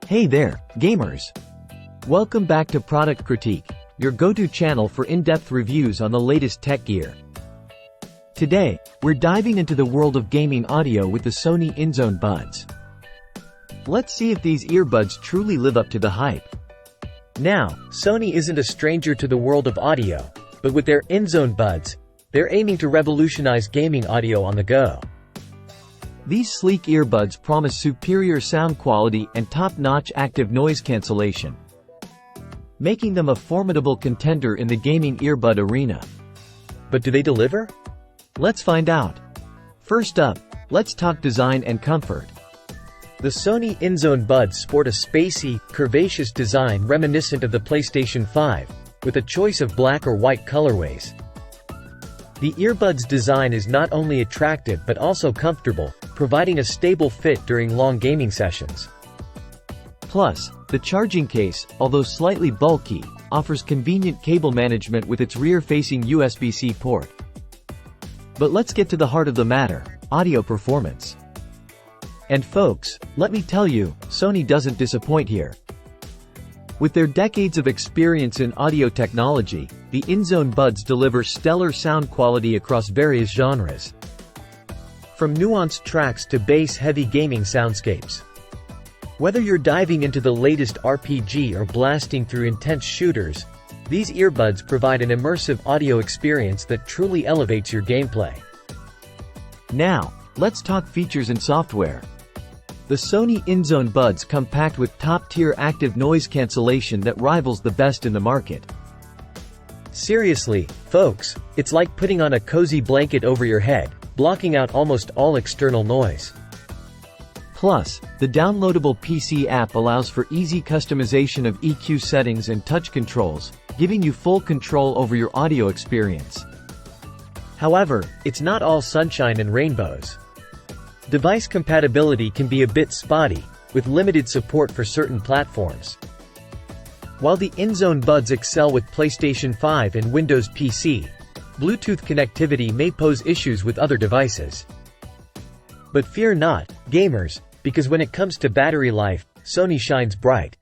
Hey there, gamers! Welcome back to Product Critique, your go-to channel for in-depth reviews on the latest tech gear. Today, we're diving into the world of gaming audio with the Sony InZone Buds. Let's see if these earbuds truly live up to the hype. Now, Sony isn't a stranger to the world of audio, but with their InZone Buds, they're aiming to revolutionize gaming audio on the go. These sleek earbuds promise superior sound quality and top-notch active noise cancellation, making them a formidable contender in the gaming earbud arena. But do they deliver? Let's find out. First up, let's talk design and comfort. The Sony InZone Buds sport a spacey, curvaceous design reminiscent of the PlayStation 5, with a choice of black or white colorways. The earbuds design is not only attractive but also comfortable, providing a stable fit during long gaming sessions. Plus, the charging case, although slightly bulky, offers convenient cable management with its rear-facing USB-C port. But let's get to the heart of the matter: audio performance. And folks, let me tell you, Sony doesn't disappoint here. With their decades of experience in audio technology, the InZone Buds deliver stellar sound quality across various genres. From nuanced tracks to bass-heavy gaming soundscapes. Whether you're diving into the latest RPG or blasting through intense shooters, these earbuds provide an immersive audio experience that truly elevates your gameplay. Now, let's talk features and software. The Sony InZone Buds come packed with top-tier active noise cancellation that rivals the best in the market. Seriously, folks, it's like putting on a cozy blanket over your head, blocking out almost all external noise. Plus, the downloadable PC app allows for easy customization of EQ settings and touch controls, giving you full control over your audio experience. However, it's not all sunshine and rainbows. Device compatibility can be a bit spotty, with limited support for certain platforms. While the InZone Buds excel with PlayStation 5 and Windows PC, Bluetooth connectivity may pose issues with other devices. But fear not, gamers, because when it comes to battery life, Sony shines bright.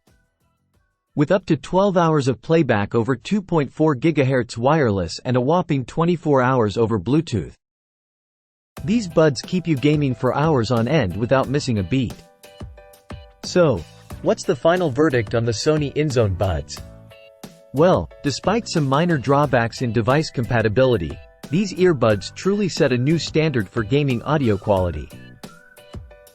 With up to 12 hours of playback over 2.4 GHz wireless and a whopping 24 hours over Bluetooth. These buds keep you gaming for hours on end without missing a beat. So, what's the final verdict on the Sony InZone Buds? Well, despite some minor drawbacks in device compatibility, these earbuds truly set a new standard for gaming audio quality.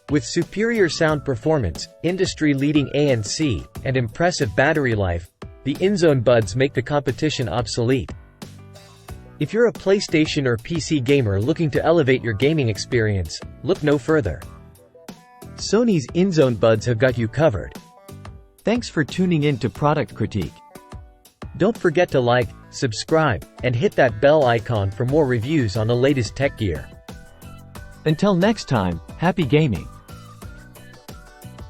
With superior sound performance, industry-leading ANC, and impressive battery life, the InZone Buds make the competition obsolete. If you're a PlayStation or PC gamer looking to elevate your gaming experience, look no further. Sony's InZone Buds have got you covered. Thanks for tuning in to Product Critique. Don't forget to like, subscribe, and hit that bell icon for more reviews on the latest tech gear. Until next time, happy gaming!